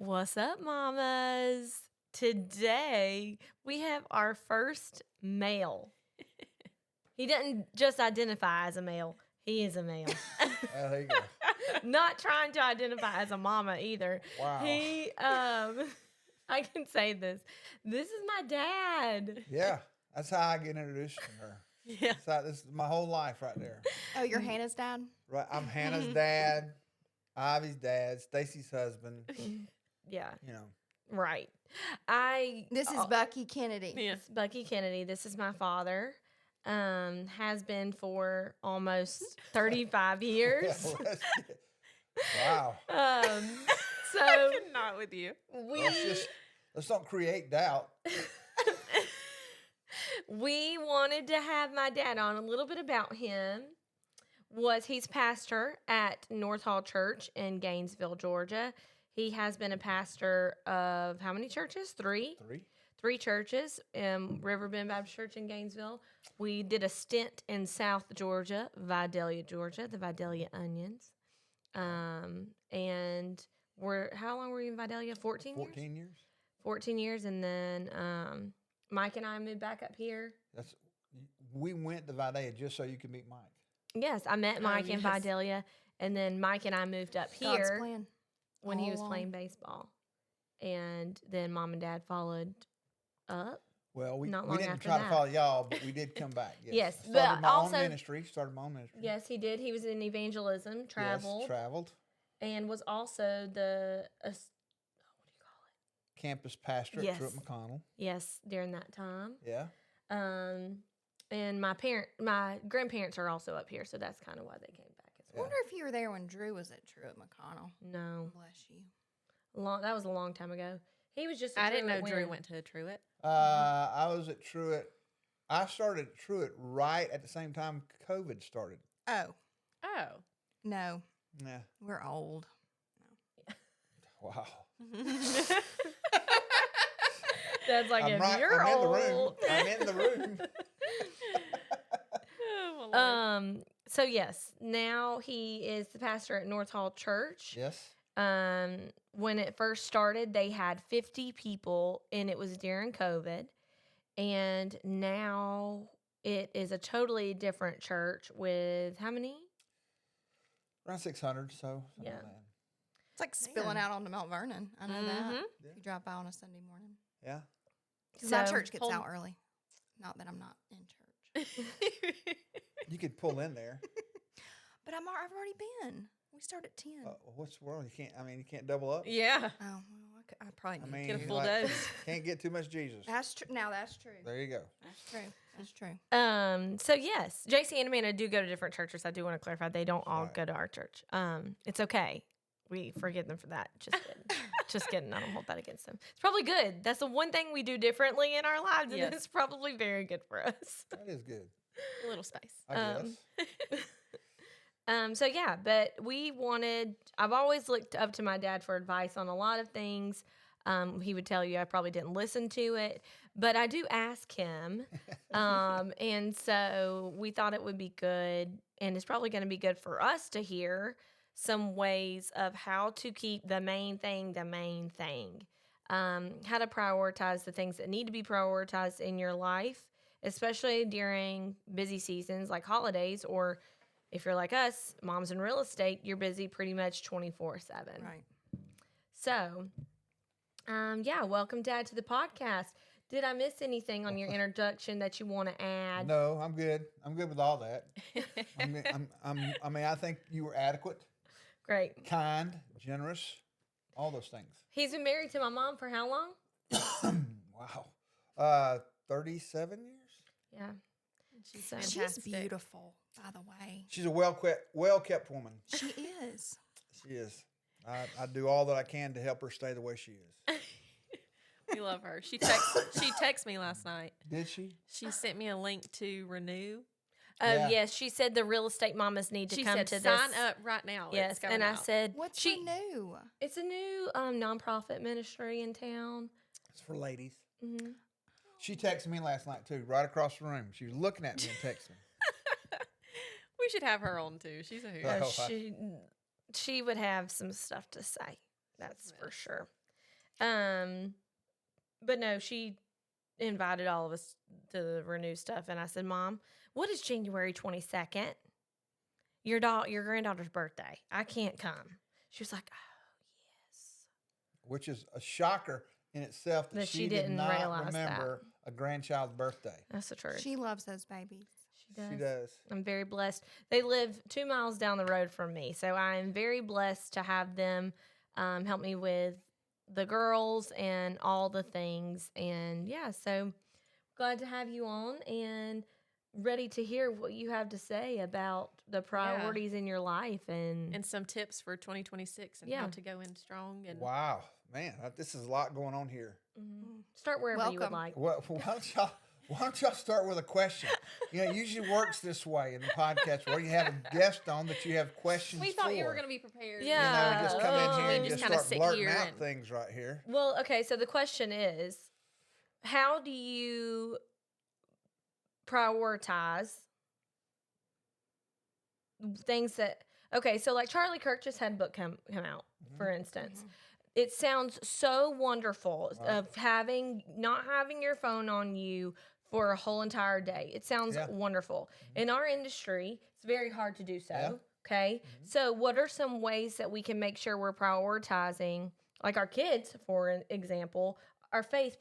What's up, mamas? Today we have our first male. He doesn't just identify as a male. He is a male. There you go. Not trying to identify as a mama either. Wow. I can say this. This is my dad. Yeah, that's how I get introduced to her. Yeah. This is my whole life right there. Oh, you're Hannah's dad? Right, I'm Hannah's dad, Ivy's dad, Stacy's husband. Yeah. You know. Right. This is Bucky Kennedy. Yes, Bucky Kennedy. This is my father. Has been for almost 35 years. Wow. So Not with you. Let's not create doubt. we wanted to have my dad on. A little bit about him was he's pastor at North Hall Church in Gainesville, Georgia. He has been a pastor of how many churches? Three churches. Riverbend Baptist Church in Gainesville. We did a stint in South Georgia, Vidalia, Georgia, the Vidalia Onions. And how long were you in Vidalia? 14 years? 14 years. 14 years, and then Mike and I moved back up here. We went to Vidalia just so you could meet Mike. Yes, I met Mike in Vidalia, and then Mike and I moved up God's here plan. when he was All playing baseball. And then Mom and Dad followed up. Well, we Not long didn't after try to that. follow y'all, but we did come back. Yes, Yes, started but my also- own ministry. Yes, he did. He was in evangelism, traveled, Yes, traveled. and was also the what do you call it? Campus pastor Yes. at Truett McConnell. Yes, during that time. Yeah. And my grandparents are also up here, so that's kind of why they came back as I well. wonder if you were there when Drew was at Truett McConnell. No, Bless you. that was a long time ago. He was just. I didn't know Truett Drew when- went to Truett. I was at Truett. I started at Truett right at the same time COVID started. Oh, Oh. no. Yeah. We're old. Wow. Dad's like, I'm if right. you're I'm old. in the room. Oh, my Lord. So yes, now he is the pastor at North Hall Church. Yes. When it first started, they had 50 people, and it was during COVID. And now it is a totally different church with how many? Around 600. So. Yeah. Like that. It's like spilling out onto Mount Vernon. I know that. Mhm. If you drop by on a Sunday morning. Yeah. My So- church gets out early. Not that I'm not in church. You could pull in there. But I've already been. We start at 10. What's the world? You can't double up. Yeah. Oh, well, I probably I need mean, to. Get a full like, dose. Can't get too much Jesus. That's true. Now that's true. There you go. That's true. That's true. So yes, JC and Amanda do go to different churches. I do want to clarify they don't all Right. go to our church. It's okay. We forgive them for that. Just kidding. Just kidding. I don't hold that against them. It's probably good. That's the one thing we do differently in our lives, and Yes. it's probably very good for us. That is good. A little space. I guess. So yeah, but I've always looked up to my dad for advice on a lot of things. He would tell you I probably didn't listen to it, but I do ask him. And so we thought it would be good, and it's probably going to be good for us to hear some ways of how to keep the main thing, how to prioritize the things that need to be prioritized in your life, especially during busy seasons like holidays, or if you're like us, moms in real estate, you're busy pretty much 24/7. Right. So, welcome, Dad, to the podcast. Did I miss anything on your introduction that you want to add? No, I'm good. I'm good with all that. I think you were adequate, Great. kind, generous, all those things. He's been married to my mom for how long? Wow. 37 years. Yeah. She's So- She's fantastic. beautiful, by the way. She's a well-kept woman. She is. She is. I do all that I can to help her stay the way she is. We love her. She texted me last night. Did she? She sent me a link to renew. Oh, Yeah. yes. She said the real estate mamas need to She come said, to sign this. up right now. Yes. It's coming And I out. said, What's she, new? it's a new nonprofit ministry in town. It's for ladies. Mhm. She texted me last night too, right across the room. She was looking at me and texting. We should have her on too. She's a hoot. Right. She would have some stuff to say. That's for sure. But no, she invited all of us to the Renew stuff, and I said, Mom, what is January 22nd? Your granddaughter's birthday. I can't come. She was like, oh, yes. Which is a shocker in itself that That she she did didn't not realize remember a grandchild's birthday. That's the truth. She loves those babies. She does. She does. I'm very blessed. They live 2 miles down the road from me, so I am very blessed to have them help me with the girls and all the things. And yeah, so glad to have you on and ready to hear what you have to say about the priorities in your life and some tips for 2026 and Yeah. how to go in strong. And Wow, man, this is a lot going on here. start wherever you would Welcome. like. Why don't y'all start with a question? You know, it usually works this way in the podcast where you have a guest on that you have questions we thought for. you were going to be prepared. Yeah. You know, just come in here and We just just kinda start sit blurting here out and- things right here. Well, okay, so the question is, how do you prioritize things that okay, so like Charlie Kirk just had a book come out, for instance. It sounds so wonderful Right. of not having your phone on you for a whole entire day. It sounds Yeah. wonderful. In our industry, it's very hard to do so. Yeah. Okay. So what are some ways that we can make sure we're prioritizing like our kids, for an example, our faith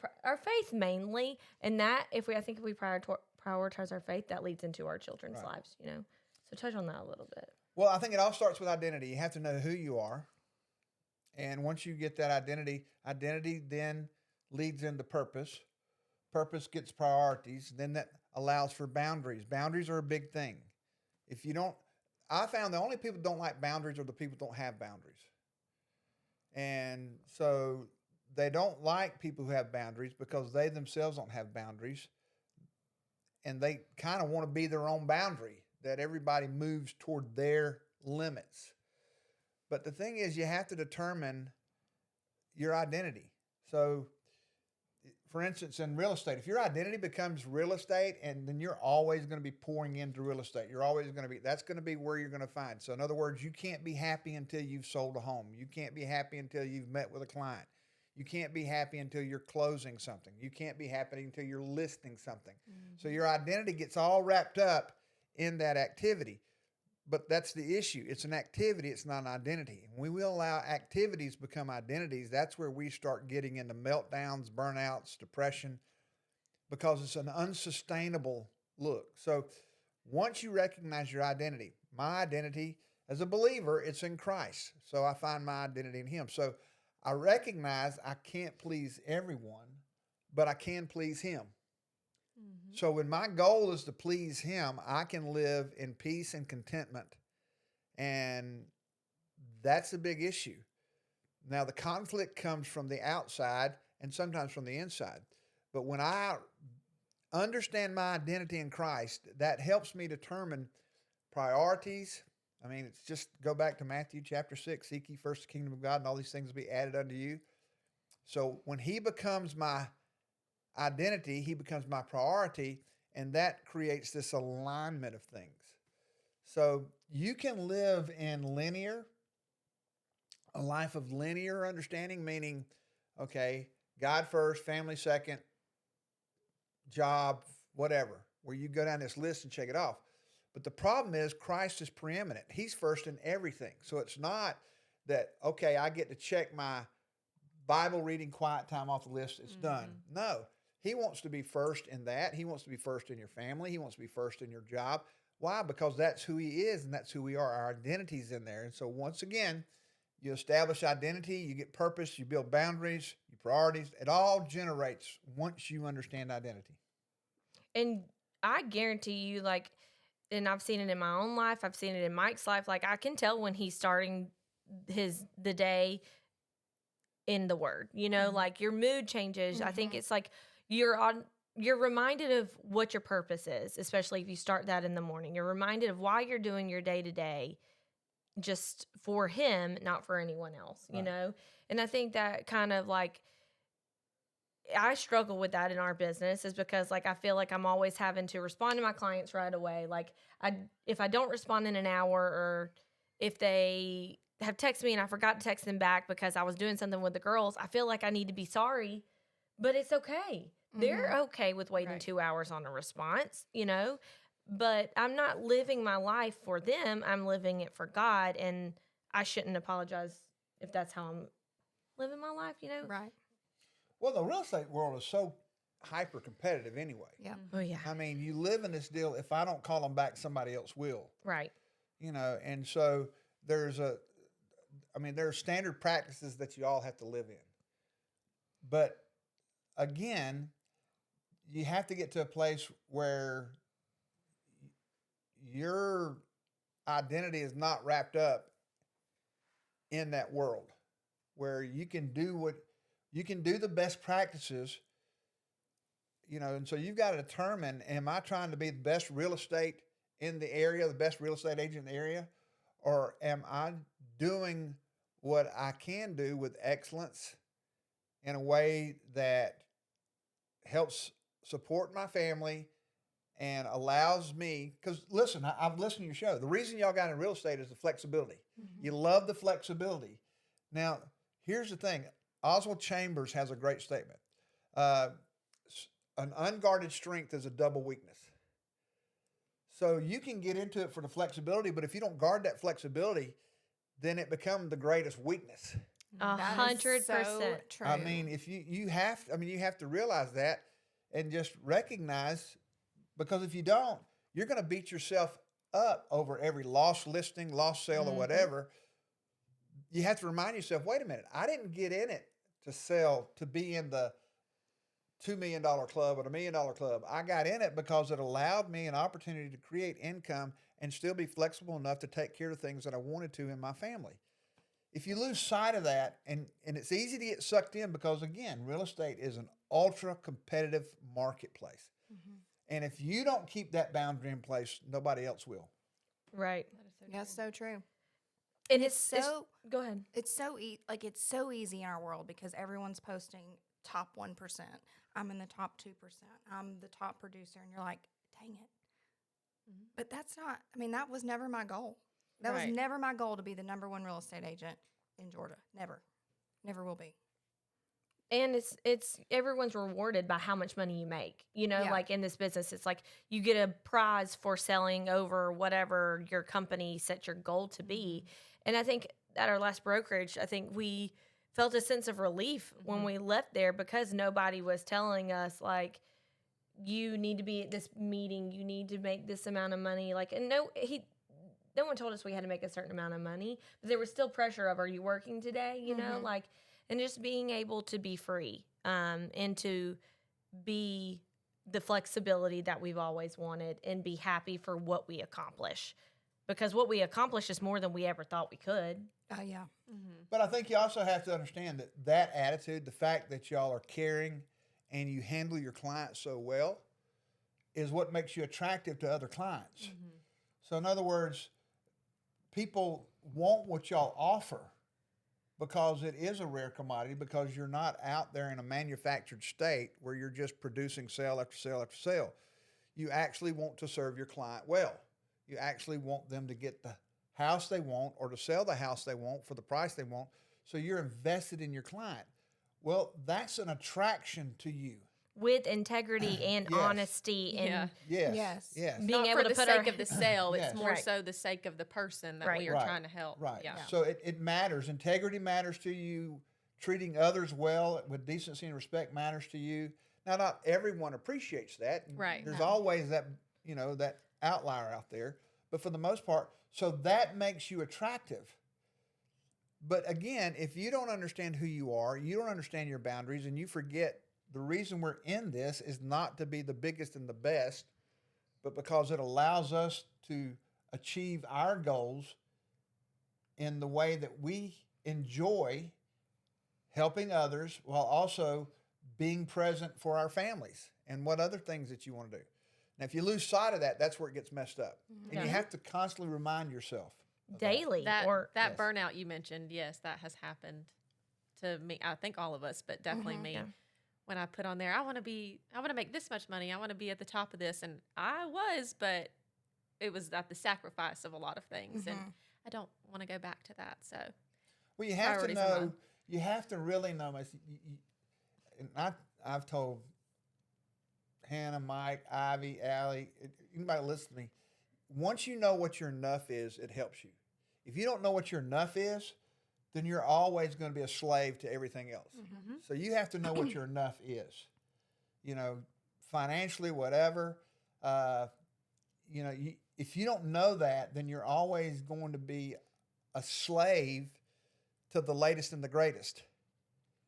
mainly, and that if we prioritize our faith, that leads into our children's Right. lives, you know. So touch on that a little bit. Well, I think it all starts with identity. You have to know who you are. And once you get that identity then leads into purpose. Purpose gets priorities. Then that allows for boundaries. Boundaries are a big thing. If you don't, I found the only people who don't like boundaries are the people who don't have boundaries. And so they don't like people who have boundaries because they themselves don't have boundaries. And they kind of want to be their own boundary, that everybody moves toward their limits. But the thing is, you have to determine your identity. So, for instance, in real estate, if your identity becomes real estate, and then you're always going to be pouring into real estate, that's going to be where you're going to find. So in other words, you can't be happy until you've sold a home. You can't be happy until you've met with a client. You can't be happy until you're closing something. You can't be happy until you're listing something. So your identity gets all wrapped up in that activity. But that's the issue. It's an activity. It's not an identity. When we will allow activities become identities, that's where we start getting into meltdowns, burnouts, depression, because it's an unsustainable look. So once you recognize your identity, my identity as a believer, it's in Christ. So I find my identity in Him. So I recognize I can't please everyone, but I can please Him. So when my goal is to please Him, I can live in peace and contentment. And that's a big issue. Now, the conflict comes from the outside and sometimes from the inside. But when I understand my identity in Christ, that helps me determine priorities. I mean, it's just go back to Matthew chapter 6, seek ye first the kingdom of God, and all these things will be added unto you. So when He becomes my identity, He becomes my priority, and that creates this alignment of things. So you can live in a life of linear understanding, meaning, okay, God first, family second, job, whatever, where you go down this list and check it off. But the problem is Christ is preeminent. He's first in everything. So it's not that, okay, I get to check my Bible reading quiet time off the list. It's done. No. He wants to be first in that. He wants to be first in your family. He wants to be first in your job. Why? Because that's who He is and that's who we are. Our identity's in there. And so once again, you establish identity, you get purpose, you build boundaries, your priorities. It all generates once you understand identity. And I guarantee you, like, and I've seen it in my own life, I've seen it in Mike's life, like I can tell when he's starting the day in the Word. You know, like your mood changes. I think it's like you're reminded of what your purpose is, especially if you start that in the morning. You're reminded of why you're doing your day to day, just for Him, not for anyone else, you Right. know? And I think that kind of like, I struggle with that in our business is because like, I feel like I'm always having to respond to my clients right away. Like if I don't respond in an hour, or if they have texted me and I forgot to text them back because I was doing something with the girls, I feel like I need to be sorry, but it's okay. They're okay with waiting Right. 2 hours on a response, you know, but I'm not living my life for them. I'm living it for God, and I shouldn't apologize if that's how I'm living my life, you know? Right. Well, the real estate world is so hyper competitive anyway. Yeah. Oh, yeah. I mean, you live in this deal. If I don't call them back, somebody else will. Right. You know, and so there's there are standard practices that you all have to live in. But again, you have to get to a place where your identity is not wrapped up in that world, where you can do the best practices, and so you've got to determine, am I trying to be the best real estate in the area, the best real estate agent in the area, or am I doing what I can do with excellence in a way that helps support my family and allows me, because listen, I've listened to your show. The reason y'all got in real estate is the flexibility. You love the flexibility. Now, here's the thing. Oswald Chambers has a great statement. An unguarded strength is a double weakness. So you can get into it for the flexibility, but if you don't guard that flexibility, then it becomes the greatest weakness. 100%. True. I mean, if you have to realize that and just recognize, because if you don't, you're going to beat yourself up over every lost listing, lost sale, or whatever. You have to remind yourself, wait a minute, I didn't get in it to be in the $2 million club or the $1 million club. I got in it because it allowed me an opportunity to create income and still be flexible enough to take care of things that I wanted to in my family. If you lose sight of that, and it's easy to get sucked in because, again, real estate is an ultra competitive marketplace. And if you don't keep that boundary in place, nobody else will. Right. That's so true. And It's it's so go ahead. it's so it's so easy in our world because everyone's posting top 1%. I'm in the top 2%. I'm the top producer, and you're like, dang it. But that's not. I mean, that was never my goal. That was Right. never my goal to be the number 1 real estate agent in Georgia. Never will be. And it's everyone's rewarded by how much money you make. You know, Yeah. like in this business, it's like you get a prize for selling over whatever your company set your goal to be. And I think at our last brokerage, I think we felt a sense of relief when we left there because nobody was telling us like, you need to be at this meeting, you need to make this amount of money. Like, and no one told us we had to make a certain amount of money, but there was still pressure of, are you working today? You know, like, and just being able to be free, and to be the flexibility that we've always wanted and be happy for what we accomplish, because what we accomplish is more than we ever thought we could. Oh yeah. But I think you also have to understand that attitude, the fact that y'all are caring and you handle your clients so well, is what makes you attractive to other clients. So in other words, people want what y'all offer because it is a rare commodity, because you're not out there in a manufactured state where you're just producing sale after sale after sale. You actually want to serve your client well. You actually want them to get the house they want or to sell the house they want for the price they want. So you're invested in your client. Well, that's an attraction to you. With integrity and Yes. honesty and Yeah. Yes. Yes. Yes. being Not able for to the put sake our of the sale. Yes. It's more Right. so the sake of the person that Right. we are Right. trying to help. Right. Yeah. So it matters. Integrity matters to you. Treating others well with decency and respect matters to you. Now, not everyone appreciates that. And Right. There's No. always that, that outlier out there. But for the most part, so that makes you attractive. But again, if you don't understand who you are, you don't understand your boundaries, and you forget the reason we're in this is not to be the biggest and the best, but because it allows us to achieve our goals in the way that we enjoy helping others while also being present for our families and what other things that you want to do. Now, if you lose sight of that, that's where it gets messed up. And you Yeah. have to constantly remind yourself of that. daily That or that Yes. burnout you mentioned, yes, that has happened to me. I think all of us, but definitely me. Yeah. When I put on there, I want to make this much money. I want to be at the top of this, and I was, but it was at the sacrifice of a lot of things. And I don't want to go back to that. So Well, you have to Priorities in know. mind. You have to really know. And I've told Hannah, Mike, Ivy, Allie, anybody listen to me. Once you know what your enough is, it helps you. If you don't know what your enough is, then you're always going to be a slave to everything else. Mm-hmm. So you have to know what your enough is. You know, financially, whatever. If you don't know that, then you're always going to be a slave to the latest and the greatest.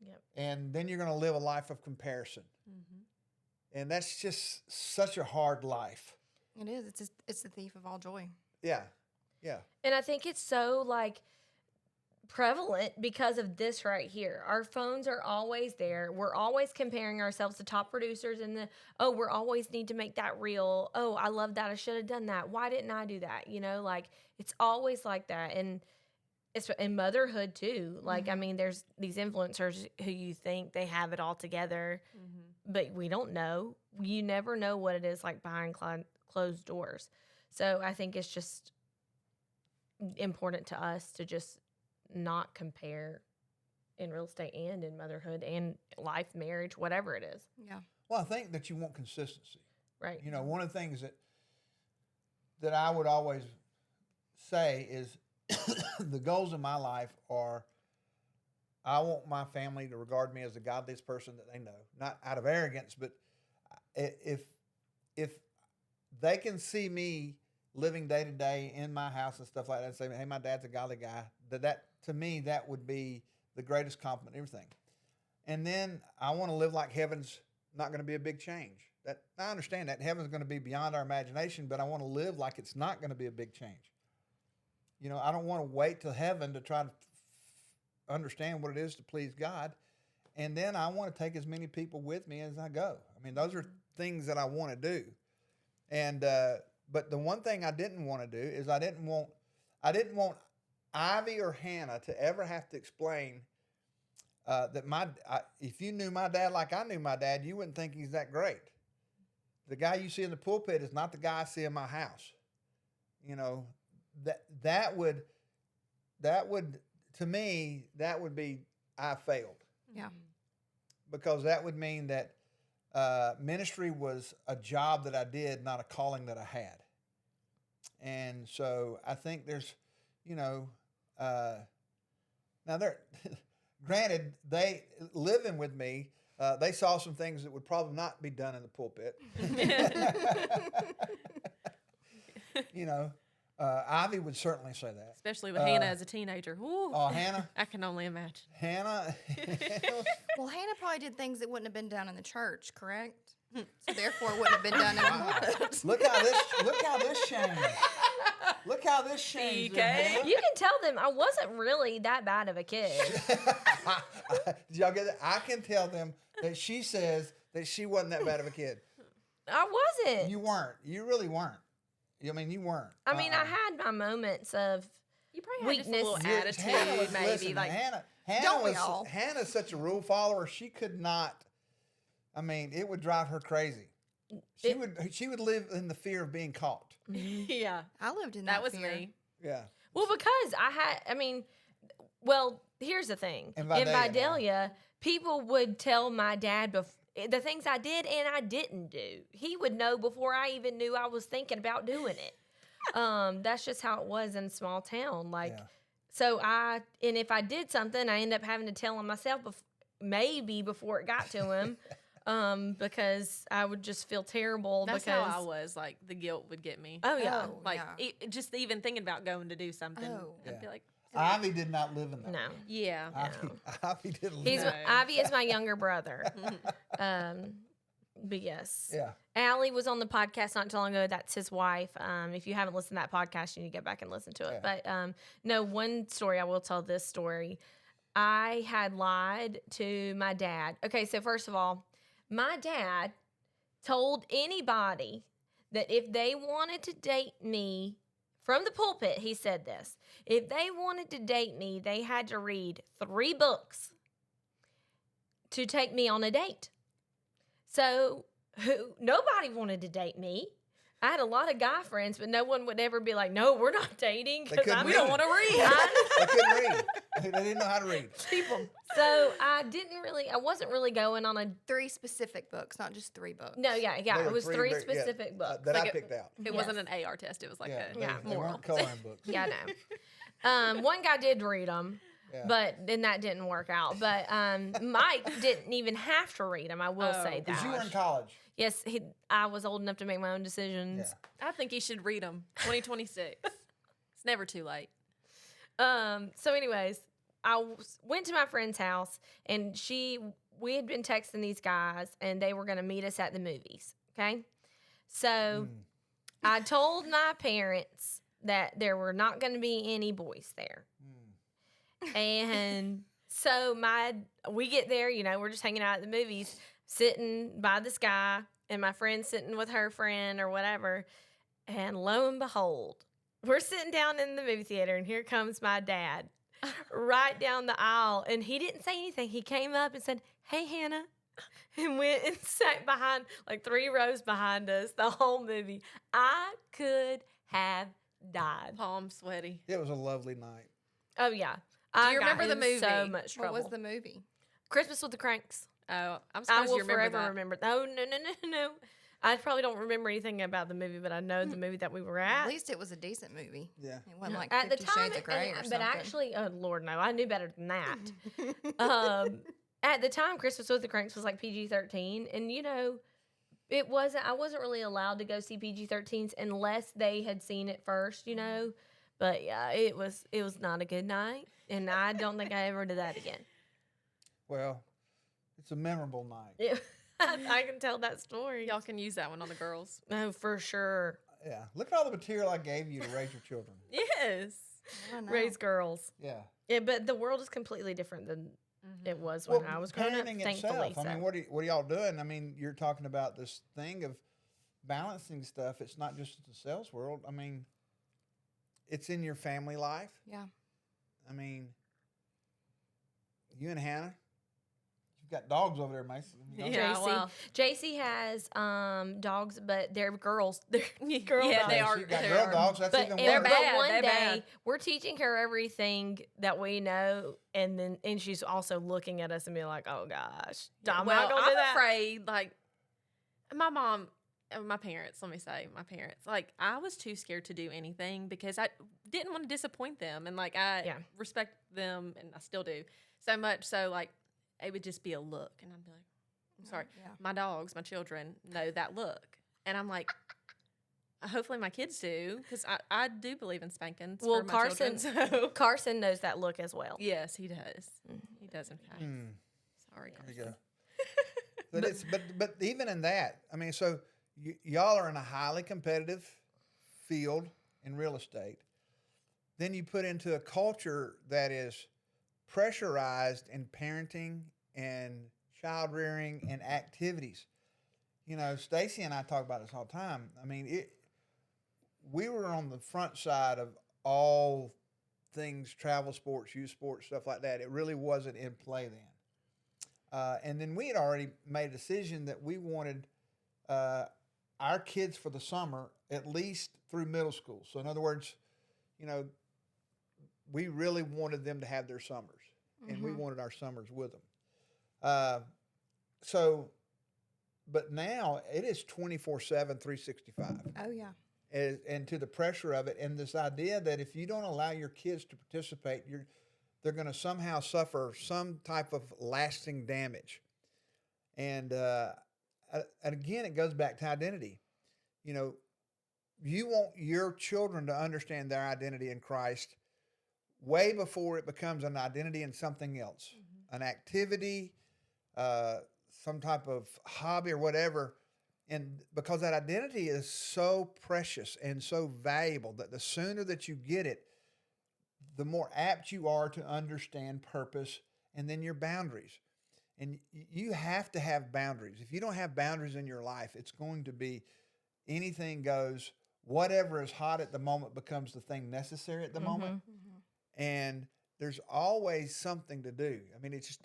Yep. And then you're going to live a life of comparison. Mm-hmm. And that's just such a hard life. It is. It's the thief of all joy. Yeah. Yeah. And I think it's so like prevalent because of this right here. Our phones are always there. We're always comparing ourselves to top producers and we're always need to make that reel. Oh, I love that. I should have done that. Why didn't I do that? Like it's always like that. And it's in motherhood too. Like, I mean, there's these influencers who you think they have it all together, but we don't know. You never know what it is like behind closed doors. So I think it's just important to us to just not compare in real estate and in motherhood and life, marriage, whatever it is. Yeah. Well, I think that you want consistency. Right. One of the things that I would always say is the goals of my life are I want my family to regard me as the godliest person that they know, not out of arrogance, but if they can see me living day to day in my house and stuff like that and say, hey, my dad's a godly guy, that to me, that would be the greatest compliment, everything. And then I want to live like heaven's not going to be a big change. That I understand that heaven's going to be beyond our imagination, but I want to live like it's not going to be a big change. I don't want to wait till heaven to try to understand what it is to please God. And then I want to take as many people with me as I go. I mean, those are things that I want to do. And but the one thing I didn't want to do is I didn't want Ivy or Hannah to ever have to explain that if you knew my dad like I knew my dad, you wouldn't think he's that great. The guy you see in the pulpit is not the guy I see in my house. That would to me that would be I failed. Yeah. Because that would mean that ministry was a job that I did, not a calling that I had. And so I think there's, now they're, granted, they living with me, they saw some things that would probably not be done in the pulpit. Ivy would certainly say that. Especially with Hannah as a teenager. Ooh, Oh, Hannah? I can only imagine. Hannah? Well, Hannah probably did things that wouldn't have been done in the church, correct? So therefore, it wouldn't have been done in the pulpit. Look how this changed. Look how this changed. Okay. You can tell them I wasn't really that bad of a kid. Did y'all get that? I can tell them that she says that she wasn't that bad of a kid. I wasn't. You weren't. You really weren't. I mean, you weren't. I mean, I had my moments of You probably had just a Weakness. little Hannah attitude, was- maybe. listen, Like, Don't we all? Hannah's such a rule follower. She could not. I mean, it would drive her crazy. She would live in the fear of being caught. yeah, I lived in that that was fear. me. Yeah. Well, because here's the thing. In In Vidalia, Vidalia, people would tell my dad the things I did and I didn't do. He would know before I even knew I was thinking about doing it. That's just how it was in a small town. Like, Yeah. so and if I did something, I end up having to tell him myself maybe before it got to him. Because I would just feel terrible. That's because how I was. Like, the guilt would get me. Oh yeah. Oh, Like, yeah. just even thinking about going to do something, Oh. I'd Yeah. be like, Ivy did not live in that. No. yeah. Ivy didn't live. He's No. Ivy is my younger brother. But yes. Yeah. Allie was on the podcast not too long ago. That's his wife. If you haven't listened to that podcast, you need to get back and listen to it. Yeah. But no, one story, I will tell this story. I had lied to my dad. Okay, so first of all, my dad told anybody that if they wanted to date me, from the pulpit, he said this. If they wanted to date me, they had to read 3 books to take me on a date. So nobody wanted to date me. I had a lot of guy friends, but no one would ever be like, "No, we're not dating because couldn't We don't want to read. They couldn't read. They didn't know how to read. Keep 'em. So I wasn't really going on a. 3 specific books, not just 3 books. No, yeah. There It were was 3 very- specific books. that Like I it- picked out. It wasn't an AR test. It was like Yeah, a Yeah. they moral. weren't coloring books. Yeah, I know. One guy did read them. Yeah. But then that didn't work out. But Mike didn't even have to read them. I will say that. Because you were in college. Yes, I was old enough to make my own decisions. Yeah. I think you should read them. 2026. It's never too late. So, anyways, went to my friend's house, and we had been texting these guys, and they were going to meet us at the movies. Okay, so I told my parents that there were not going to be any boys there. And so we get there, we're just hanging out at the movies, sitting by this guy, and my friend sitting with her friend or whatever. And lo and behold, we're sitting down in the movie theater, and here comes my dad right down the aisle. And he didn't say anything. He came up and said, "Hey, Hannah," and went and sat behind, like 3 rows behind us the whole movie. I could have died. Palm sweaty. It was a lovely night. Oh, yeah. Do you remember the in so movie? much What trouble. was the movie? Christmas with the Cranks. Oh, I'm I surprised will you remember forever that. remember. Oh, no. I probably don't remember anything about the movie, but I know the movie that we were At at. least it was a decent movie. Yeah. It wasn't like At the 50 time, Shades of Grey or but something. actually, oh Lord, no, I knew better than that. At the time, Christmas with the Cranks was like PG-13, and it wasn't. I wasn't really allowed to go see PG-13s unless they had seen it first, But yeah, it was not a good night, and I don't think I ever did that again. Well, it's a memorable night. I can tell that story. Y'all can use that one on the girls. Oh, for sure. Yeah. Look at all the material I gave you to raise your children. Yes. I know. Raise girls. Yeah. Yeah, but the world is completely different than Mm-hmm. it was when I was growing up. parenting Thankfully, itself. I mean, what are y'all doing? I mean, you're talking about this thing of balancing stuff. It's not just the sales world. I mean, it's in your family life. Yeah. I mean, you and Hannah, you've got dogs over there, Mason. Yeah, JC. well. JC has dogs, but they're girls. They're girl Yeah, dogs. they are. You've got they girl are. dogs. That's But, even and- worse. but bad, one they're day bad. we're teaching her everything that we know, and she's also looking at us and being like, "Oh gosh, I'm well, not gonna do I'm that." afraid, like, my mom, my parents, like, I was too scared to do anything because I didn't want to disappoint them. And, like, I Yeah. respect them, and I still do, so much so, like, it would just be a look. And I'd be like, I'm sorry. Yeah. My dogs, my children know that look. And I'm like, hopefully my kids do, because I do believe in spankings Well, for my Carson, children. So. Carson knows that look as well. Yes, he does. He does, in fact. Sorry, There Carson. you go. But even in that, I mean, so y'all are in a highly competitive field in real estate. Then you put into a culture that is pressurized in parenting and child rearing and activities. Stacy and I talk about this all the time. I mean, we were on the front side of all things travel sports, youth sports, stuff like that. It really wasn't in play then. And then we had already made a decision that we wanted our kids for the summer at least through middle school. So in other words, we really wanted them to have their summers, and we wanted our summers with them. But now it is 24/7, 365. Oh, yeah. And to the pressure of it, and this idea that if you don't allow your kids to participate, they're going to somehow suffer some type of lasting damage. And again, it goes back to identity. You want your children to understand their identity in Christ way before it becomes an identity in something else, an activity, some type of hobby or whatever. And because that identity is so precious and so valuable that the sooner that you get it, the more apt you are to understand purpose and then your boundaries. And you have to have boundaries. If you don't have boundaries in your life, it's going to be anything goes. Whatever is hot at the moment becomes the thing necessary at the moment. And there's always something to do. I mean, it's just,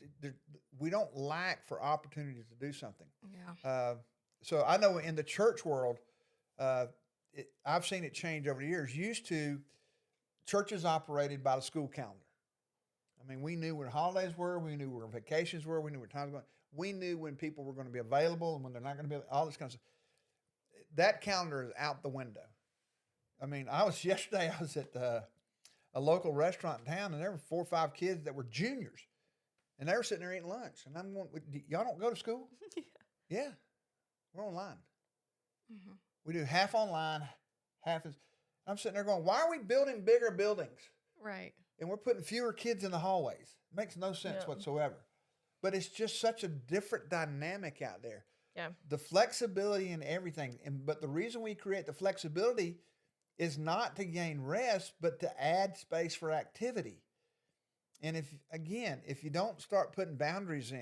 we don't lack for opportunities to do something. Yeah. So I know in the church world, I've seen it change over the years. Used to, churches operated by the school calendar. I mean, we knew when holidays were, we knew where vacations were, we knew where times were going. We knew when people were going to be available and when they're not going to be, all this kind of stuff. That calendar is out the window. I mean, yesterday I was at a local restaurant in town, and there were 4 or 5 kids that were juniors, and they were sitting there eating lunch. And I'm going, y'all don't go to school? Yeah, we're online. Mm-hmm. We do half online, half is. I'm sitting there going, why are we building bigger buildings? Right. And we're putting fewer kids in the hallways. It makes no sense whatsoever. But it's just such a different dynamic out there. Yeah. The flexibility and everything. But the reason we create the flexibility is not to gain rest, but to add space for activity. And if you don't start putting boundaries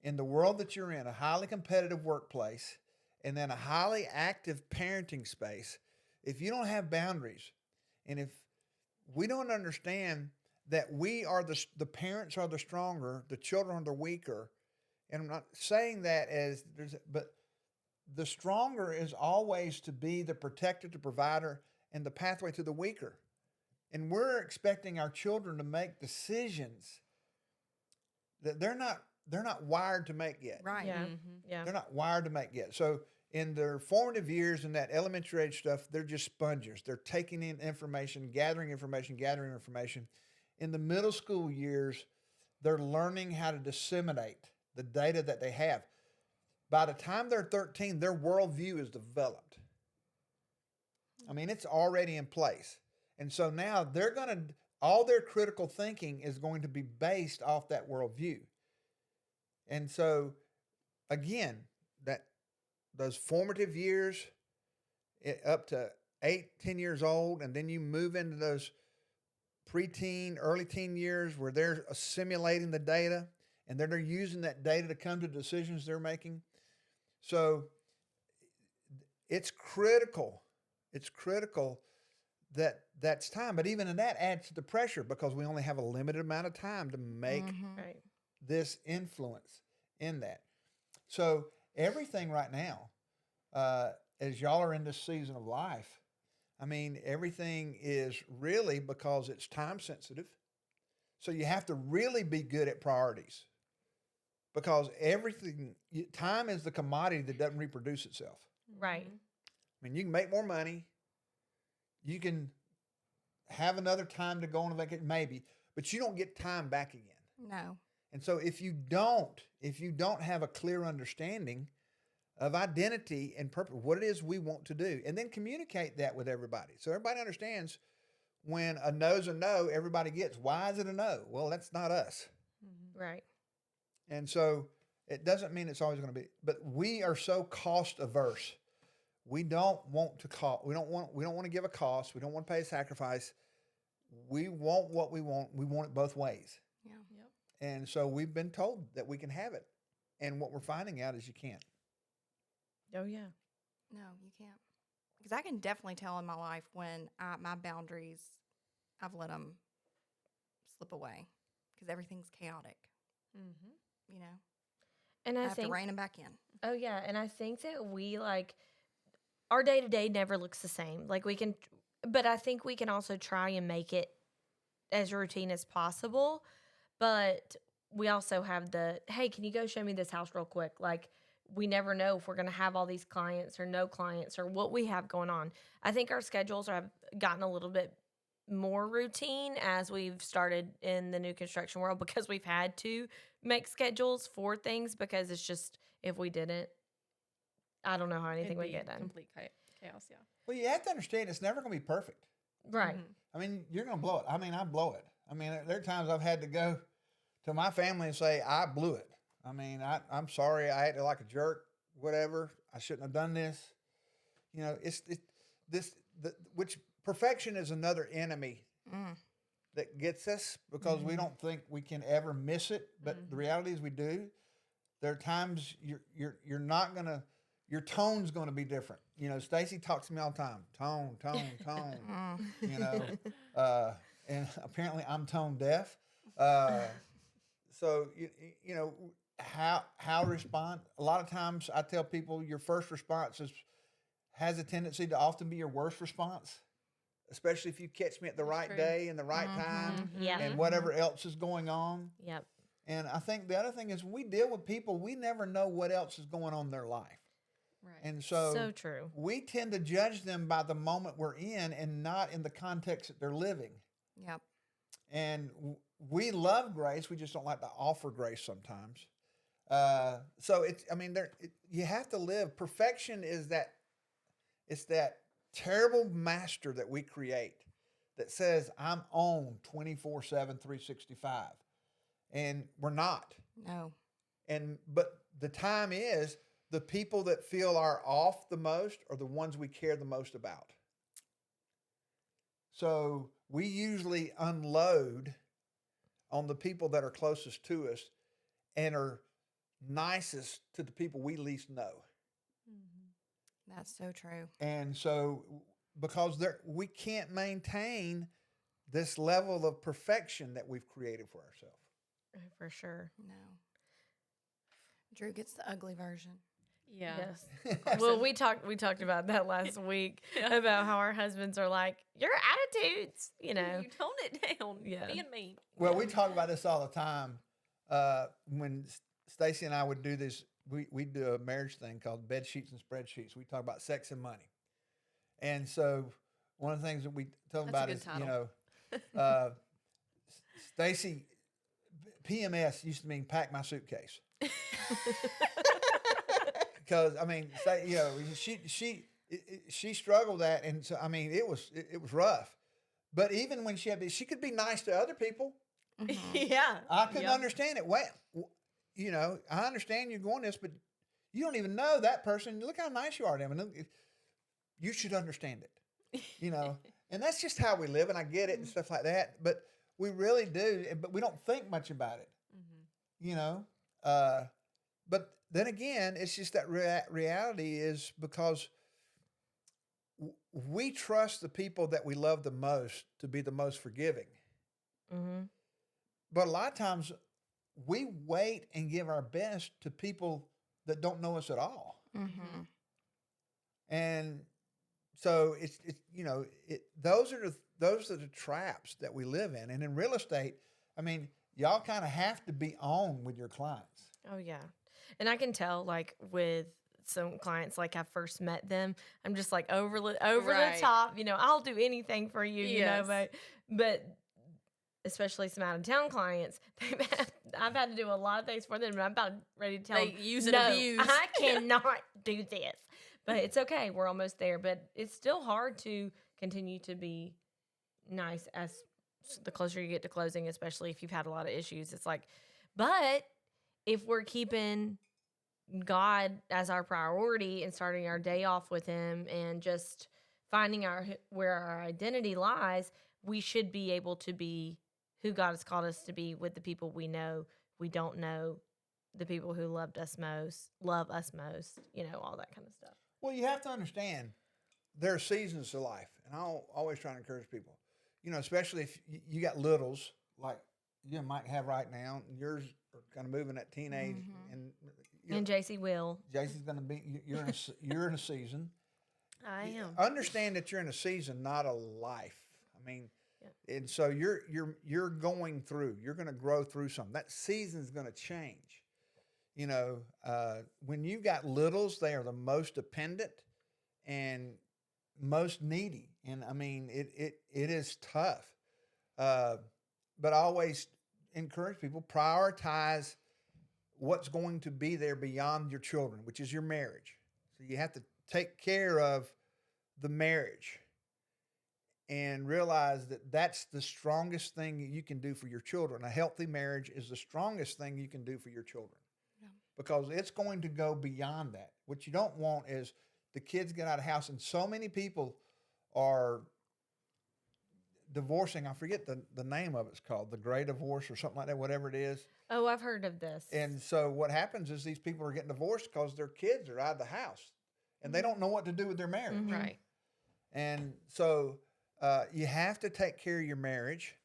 in the world that you're in, a highly competitive workplace, and then a highly active parenting space, if you don't have boundaries, and if we don't understand that we are the parents are the stronger, the children are the weaker, and I'm not saying that but the stronger is always to be the protector, the provider, and the pathway to the weaker. And we're expecting our children to make decisions that they're not wired to make yet. Right. Yeah. Mm-hmm. Yeah. They're not wired to make yet. So in their formative years and that elementary age stuff, they're just sponges. They're taking in information, gathering information. In the middle school years, they're learning how to disseminate the data that they have. By the time they're 13, their worldview is developed. I mean, it's already in place. And so now all their critical thinking is going to be based off that worldview. And so, again, those formative years up to 8-10 years old, and then you move into those preteen, early teen years where they're assimilating the data, and then they're using that data to come to decisions they're making. So it's critical. It's critical that that's time. But even in that adds to the pressure because we only have a limited amount of time to make Right. this influence in that. So everything right now, as y'all are in this season of life, I mean, everything is really because it's time sensitive. So you have to really be good at priorities because time is the commodity that doesn't reproduce itself. Right. I mean, you can make more money. You can have another time to go on a vacation, maybe, but you don't get time back again. No. And so if you don't have a clear understanding of identity and purpose, what it is we want to do, and then communicate that with everybody. So everybody understands when a no's a no, everybody gets, why is it a no? Well, that's not us. Right. And so it doesn't mean it's always going to be, but we are so cost averse. We don't want to we don't want to give a cost. We don't want to pay a sacrifice. We want what we want. We want it both ways. Yeah. Yep. And so we've been told that we can have it. And what we're finding out is you can't. Oh yeah. No, you can't. Because I can definitely tell in my life when my boundaries, I've let them slip away because everything's chaotic, Mm-hmm. you know? And I I have think to rein them back in. Oh yeah, and I think that we our day to day never looks the same. But I think we can also try and make it as routine as possible. But we also have hey, can you go show me this house real quick? We never know if we're going to have all these clients or no clients or what we have going on. I think our schedules have gotten a little bit more routine as we've started in the new construction world because we've had to make schedules for things because it's just, if we didn't, I don't know how anything would get done. Complete chaos, yeah. Well, you have to understand it's never going to be perfect. Right. Mhm. I mean, you're going to blow it. I mean, I blow it. I mean, there are times I've had to go to my family and say, I blew it. I mean, I'm sorry. I acted like a jerk, whatever. I shouldn't have done this. You know, which perfection is another enemy that gets us because we don't think we can ever miss it. But the reality is we do. There are times you're not going to, your tone's going to be different. You know, Stacy talks to me all the time. Tone. You know, and apparently I'm tone deaf. So, you know, how respond? A lot of times I tell people your first response is, has a tendency to often be your worst response, especially if you catch me at the That's right true. day and the right time Yeah. and whatever else is going on. Yep. And I think the other thing is, when we deal with people, we never know what else is going on in their life. Right. And so, So true. we tend to judge them by the moment we're in and not in the context that they're living. Yep. And we love grace. We just don't like to offer grace sometimes. So you have to live. Perfection is that, it's that terrible master that we create that says, I'm on 24/7, 365. And we're not. No. But the time is, the people that feel are off the most are the ones we care the most about. So we usually unload on the people that are closest to us and are nicest to the people we least know. That's so true. And so, because we can't maintain this level of perfection that we've created for ourselves. For sure. No. Drew gets the ugly version. Yeah. Yes. Well, we talked about that last week about how our husbands are like, your attitudes, You tone it down. Yeah. Being mean. Well, we talk about this all the time. When Stacy and I would do this, we do a marriage thing called bed sheets and spreadsheets. We talk about sex and money. And so one of the things that we tell them That's a about good is, Stacy, PMS used to mean pack my suitcase. Because she struggled that, and so it was rough. But even when she could be nice to other people. Yeah. I couldn't understand it. Well, I understand you're going this, but you don't even know that person. Look how nice you are to them, and you should understand it. And that's just how we live, and I get it and stuff like that. But we really do, but we don't think much about it. But then again, it's just that reality is because we trust the people that we love the most to be the most forgiving. Mm-hmm. But a lot of times we wait and give our best to people that don't know us at all. Mm-hmm. And so those are the traps that we live in. And in real estate, y'all kind of have to be on with your clients. Oh, yeah. And I can tell, like, with some clients, like, I first met them, I'm just, like, over the top, I'll do anything for you, Yes. but especially some out-of-town clients, I've had to do a lot of things for them, and I'm about ready to tell them, use and no, abuse. I cannot do this. But it's okay. We're almost there. But it's still hard to continue to be nice as the closer you get to closing, especially if you've had a lot of issues. It's like, but if we're keeping God as our priority and starting our day off with Him and just finding where our identity lies, we should be able to be who God has called us to be with the people we know, we don't know, the people who love us most, all that kind of stuff. Well, you have to understand there are seasons to life, and I'll always try to encourage people, especially if you got littles like you might have right now. Yours are kind of moving at teenage, And JC will. JC's going to be. You're in a season. I am. Understand that you're in a season, not a life. And so you're going through. You're going to grow through something. That season's going to change. When you got littles, they are the most dependent and most needy. And it is tough. But I always encourage people, prioritize what's going to be there beyond your children, which is your marriage. So you have to take care of the marriage and realize that that's the strongest thing you can do for your children. A healthy marriage is the strongest thing you can do for your children. Because it's going to go beyond that. What you don't want is the kids get out of the house, and so many people are divorcing. I forget the name of it's called, the gray divorce or something like that, whatever it is. Oh, I've heard of this. And so what happens is these people are getting divorced because their kids are out of the house, and they don't know what to do with their marriage. Mm-hmm. Right. And so you have to take care of your marriage,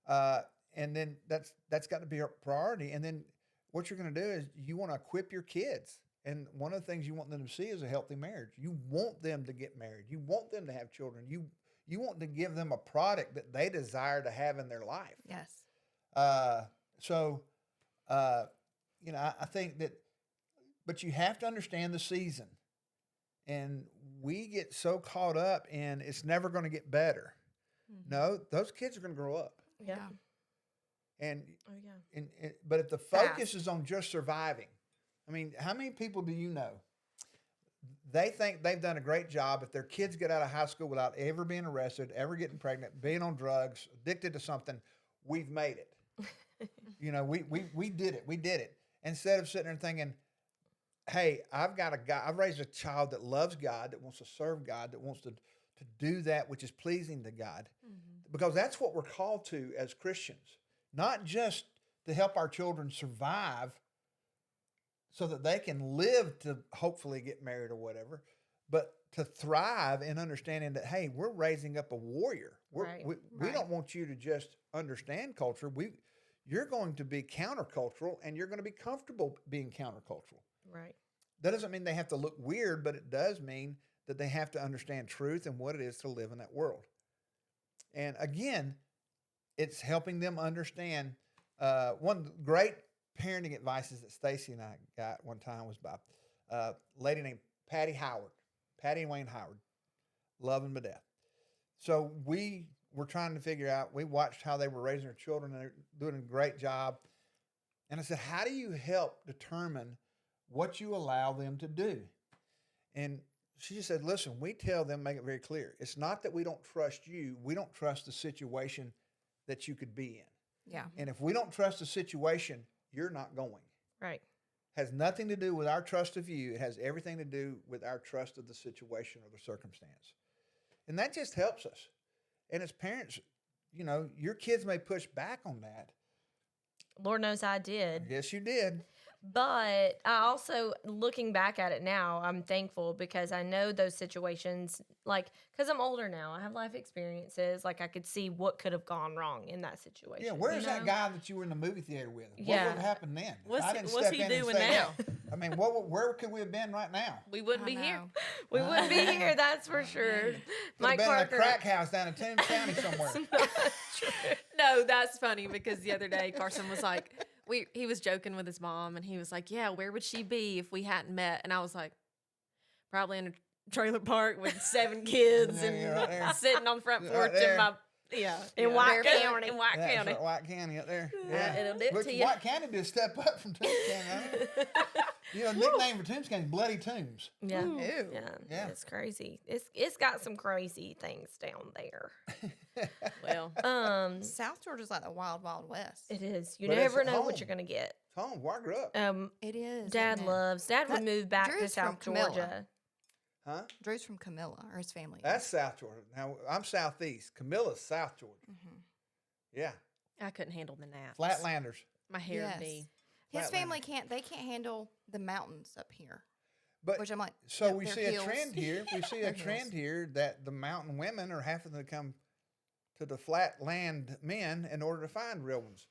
and then that's got to be a priority. And then what you're going to do is you want to equip your kids And one of the things you want them to see is a healthy marriage. You want them to get married. You want them to have children. You want to give them a product that they desire to have in their life. Yes. So, I think that, but you have to understand the season. And we get so caught up in it's never going to get better. Mm-hmm. No, those kids are going to grow up. Yeah. And, Oh, yeah. but if the focus is on just surviving, I mean, how many people do you know? They think they've done a great job if their kids get out of high school without ever being arrested, ever getting pregnant, being on drugs, addicted to something. We've made it. We did it. We did it. Instead of sitting there thinking, hey, I've raised a child that loves God, that wants to serve God, that wants to do that which is pleasing to God. Mm-hmm. Because that's what we're called to as Christians. Not just to help our children survive so that they can live to hopefully get married or whatever, but to thrive in understanding that, hey, we're raising up a warrior. We don't want you to just understand culture. You're going to be countercultural, and you're going to be comfortable being countercultural. Right. That doesn't mean they have to look weird, but it does mean that they have to understand truth and what it is to live in that world. And again, it's helping them understand. One great parenting advices that Stacy and I got one time was by a lady named Patty and Wayne Howard. Love them to death. So we were trying to figure out, we watched how they were raising their children, and they're doing a great job. And I said, how do you help determine what you allow them to do? And she just said, listen, we tell them, make it very clear. It's not that we don't trust you. We don't trust the situation that you could be in. Yeah. And if we don't trust the situation, you're not going. Right. Has nothing to do with our trust of you. It has everything to do with our trust of the situation or the circumstance. And that just helps us. And as parents, your kids may push back on that. Lord knows I did. Yes, you did. But I also, looking back at it now, I'm thankful because I know those situations, because I'm older now. I have life experiences. I could see what could have gone wrong in that situation. Yeah, where's that guy that you were in the movie theater with? What Yeah. would have happened then? What's he doing now? I mean, where could we have been right now? We wouldn't be here. We wouldn't be here, that's for sure. Mike been Parker. In a crack house down in Toombs County somewhere. No, that's funny because the other day Carson was like, he was joking with his mom, and he was like, yeah, where would she be if we hadn't met? And I was like, probably in a trailer park with 7 kids and sitting on the front porch in White County. In White County. White County up there. Yeah. It'll dip to you. White County did a step up from Toombs County. Nickname for Toombs County is Bloody Tombs. Yeah. Ooh. Yeah. It's crazy. It's got some crazy things down there. Well, South Georgia's like the wild, wild west. it is. You But never it's know home. what you're gonna get. It's home where I grew up. It is. Dad isn't it? would move back to Drew's from South Camilla. Georgia. Huh? Drew's from Camilla, or his family. That's South Georgia. Now, I'm southeast. Camilla's South Georgia. Mm-hmm. Yeah. I couldn't handle the naps. Flatlanders. My hair Yes. would be. His family can't handle the mountains up here. But Which I'm like, so yep, we they're see hills. a trend here. We see a They're trend hills. here that the mountain women are having to come to the flat land men in order to find real ones.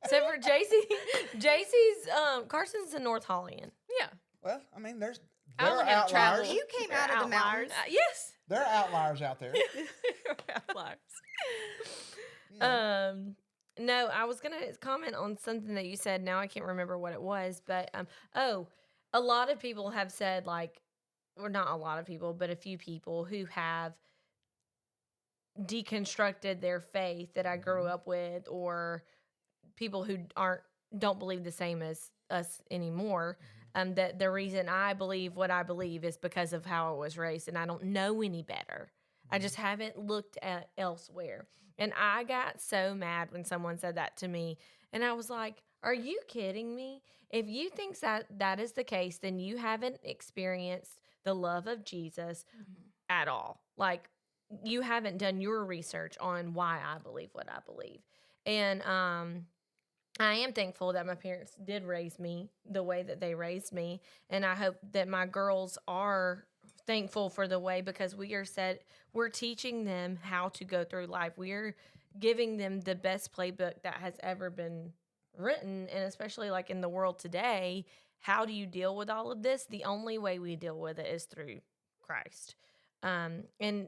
Except for JC's Carson's a North Hollian. Yeah. Well, I mean, there I are only have outliers. traveled. You came They're out of the outliers. mountains. Yes. There are outliers out there. Outliers. Yeah. No, I was gonna comment on something that you said. Now I can't remember what it was, but a lot of people have said or not a lot of people, but a few people who have deconstructed their faith that I grew up with, or people who don't believe the same as us anymore. That the reason I believe what I believe is because of how I was raised, and I don't know any better. I just haven't looked at elsewhere. And I got so mad when someone said that to me. And I was like, are you kidding me? If you think that is the case, then you haven't experienced the love of Jesus at all. You haven't done your research on why I believe what I believe. And I am thankful that my parents did raise me the way that they raised me. And I hope that my girls are thankful for the way, because we're teaching them how to go through life. We're giving them the best playbook that has ever been written, and especially in the world today, how do you deal with all of this? The only way we deal with it is through Christ. And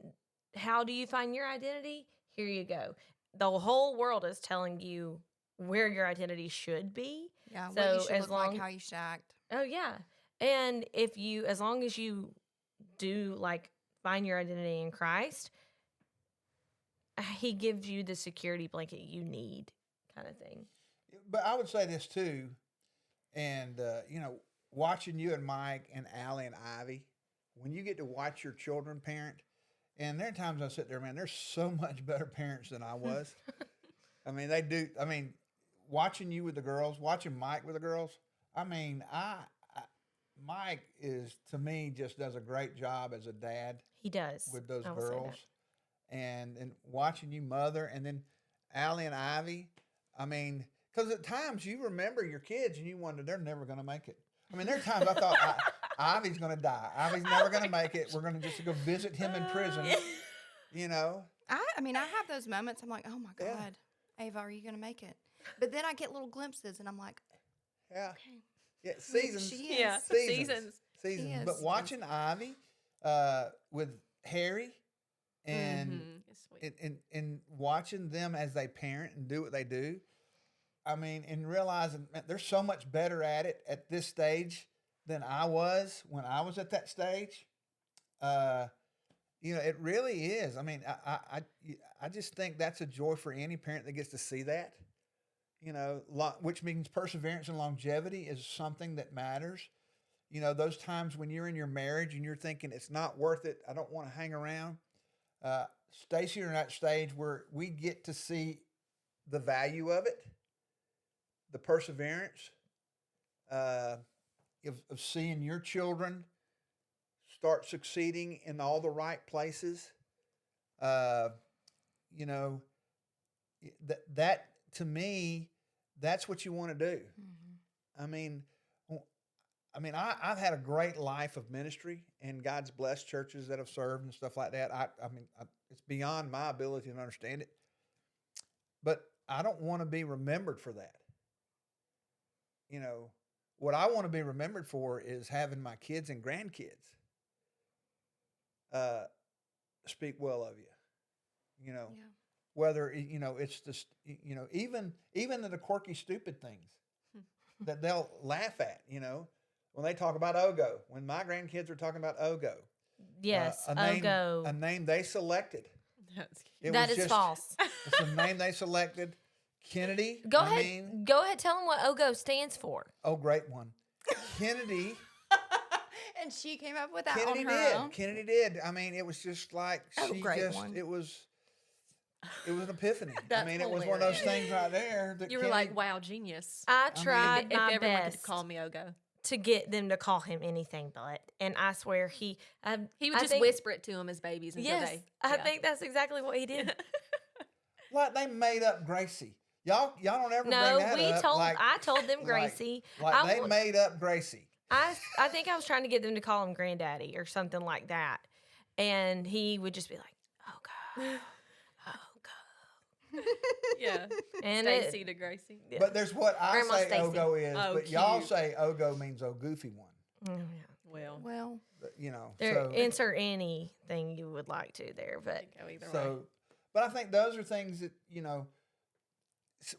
how do you find your identity? Here you go. The whole world is telling you where your identity should be. Yeah, what So you should as look long like, how you should act. Oh yeah. And if you as long as you do like find your identity in Christ, he gives you the security blanket you need kind of thing. But I would say this too, and watching you and Mike and Allie and Ivy, when you get to watch your children parent, and there are times I sit there, man, they're so much better parents than I was. I mean, they do. I mean, watching you with the girls, watching Mike with the girls. I mean, Mike is to me just does a great job as a dad He does. with those I will say girls, that. and watching you mother, and then Allie and Ivy. I mean, because at times you remember your kids and you wonder they're never going to make it. I mean, there are times I thought Ivy's going to die. Ivy's never going to make it. We're going to just go visit him in prison. You know. I mean, I have those moments. I'm like, oh my Yeah. God, Ava, are you going to make it? But then I get little glimpses, and I'm like, Yeah. okay, Yeah. maybe Seasons. she is. Yeah. Seasons. She But is. watching Ivy with Harry and It's sweet. and watching them as they parent and do what they do, I mean, and realizing man, they're so much better at it at this stage than I was when I was at that stage. It really is. I mean, I just think that's a joy for any parent that gets to see that. Which means perseverance and longevity is something that matters. Those times when you're in your marriage and you're thinking it's not worth it, I don't want to hang around. Stacy are in that stage where we get to see the value of it, the perseverance of seeing your children start succeeding in all the right places. That to me, that's what you want to do. Mm-hmm. I've had a great life of ministry, and God's blessed churches that have served and stuff like that. It's beyond my ability to understand it, but I don't want to be remembered for that. What I want to be remembered for is having my kids and grandkids speak well of you. Yeah. Whether it's just even the quirky, stupid things that they'll laugh at. When they talk about Ogo, when my grandkids are talking about Ogo, Yes, a Ogo. name they selected. That's It That was is just- false. It's a name they selected. Kennedy. Go ahead. Go ahead. Tell them what Ogo stands for. Oh, great one. Kennedy. And she came up with that Kennedy on her did. own. Kennedy did. I mean, it was just like Oh, she great just. one. It was an epiphany. I That's mean, it was one of those hilarious. things right there. That You were Kennedy- like, wow, genius. I mean, tried If my everyone best could call me Ogo. to get them to call him anything but, and I swear he He would I just think- whisper it to him as babies until Yes, they. I yeah. think that's exactly what he did. Like they made up Gracie. Y'all don't ever No, bring that we up. told. like, I told them like- Gracie. like I they wa- made up Gracie. I think I was trying to get them to call him Granddaddy or something like that, and he would just be like, "Oh God, oh God," Yeah. and Stacy to Gracie. Yeah. But there's what I Grandma say Stacy. Ogo is, Oh, but y'all cute. say Ogo means oh goofy one. yeah. Well, Well, There, So insert anything you would like to there, but go either way. so, but I think those are things that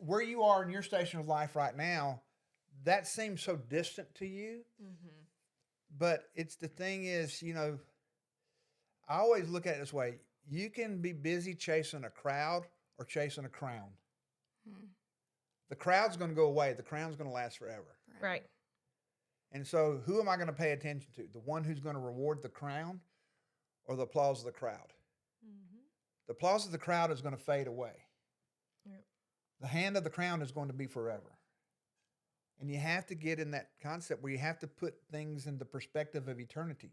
where you are in your station of life right now. That seems so distant to you. Mm-hmm. But it's the thing is, I always look at it this way. You can be busy chasing a crowd or chasing a crown. hmm, The crowd's going to go away. The crown's going to last forever. right. And so who am I going to pay attention to? The one who's going to reward the crown or the applause of the crowd? Mm-hmm. The applause of the crowd is going to fade away. Yep. The hand of the crown is going to be forever. And you have to get in that concept where you have to put things in the perspective of eternity.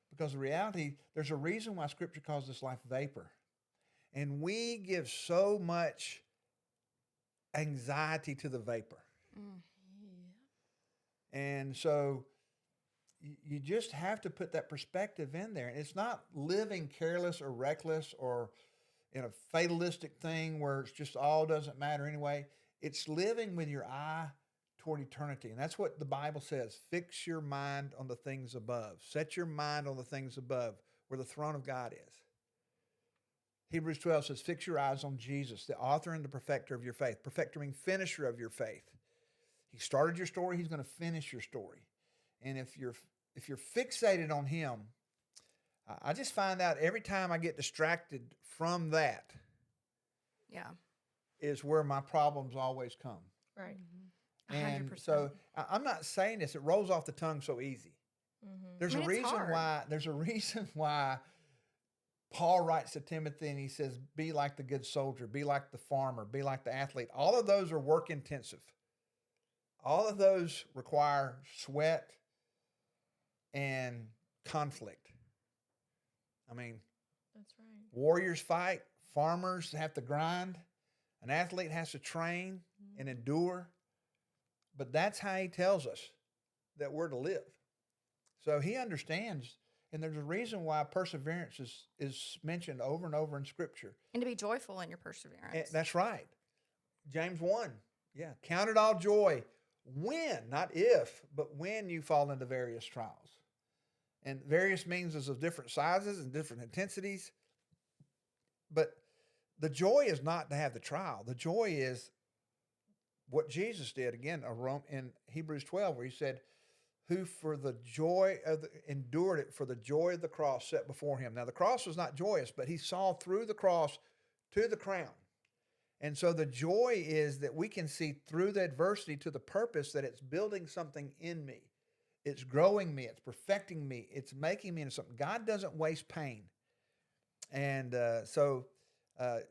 Because the reality, there's a reason why Scripture calls this life vapor. And we give so much anxiety to the vapor. mm, And so you just have to put that perspective in there. And it's not living careless or reckless or in a fatalistic thing where it's just all doesn't matter anyway. It's living with your eye toward eternity. And that's what the Bible says. Fix your mind on the things above. Set your mind on the things above, where the throne of God is. Hebrews 12 says, fix your eyes on Jesus, the author and the perfecter of your faith. Perfecter meaning finisher of your faith. He started your story, he's going to finish your story. And if you're fixated on him, I just find out every time I get distracted from that Yeah. is where my problems always come. Right. And 100%. so I'm not saying this, it rolls off the tongue so easy. There's I mean, a it's reason hard. why Paul writes to Timothy and he says, be like the good soldier, be like the farmer, be like the athlete. All of those are work intensive. All of those require sweat and conflict. I mean, That's right. warriors fight, farmers have to grind, an athlete has to train and endure. But that's how he tells us that we're to live. So he understands, and there's a reason why perseverance is mentioned over and over in Scripture. And to be joyful in your perseverance. And that's right. James 1, yeah. Count it all joy when, not if, but when you fall into various trials. And various means is of different sizes and different intensities. But the joy is not to have the trial. The joy is what Jesus did, again, in Hebrews 12, where he said, who for the joy of endured it for the joy of the cross set before him. Now, the cross was not joyous, but he saw through the cross to the crown. And so the joy is that we can see through the adversity to the purpose that it's building something in me. It's growing me. It's perfecting me. It's making me into something. God doesn't waste pain. And so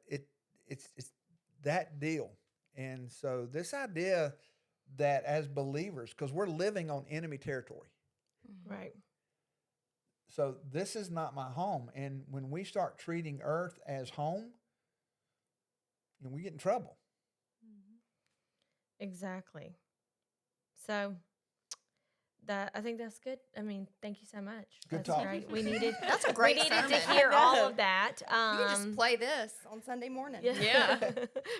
it's that deal. And so this idea that as believers, because we're living on enemy territory. Right. So this is not my home. And when we start treating earth as home, we get in trouble. Exactly. So I think that's good. I mean, thank you so much. Good That's talk. great. We needed That's a great we needed sermon. to hear I all know. of that. You can just play this on Sunday morning. Yeah.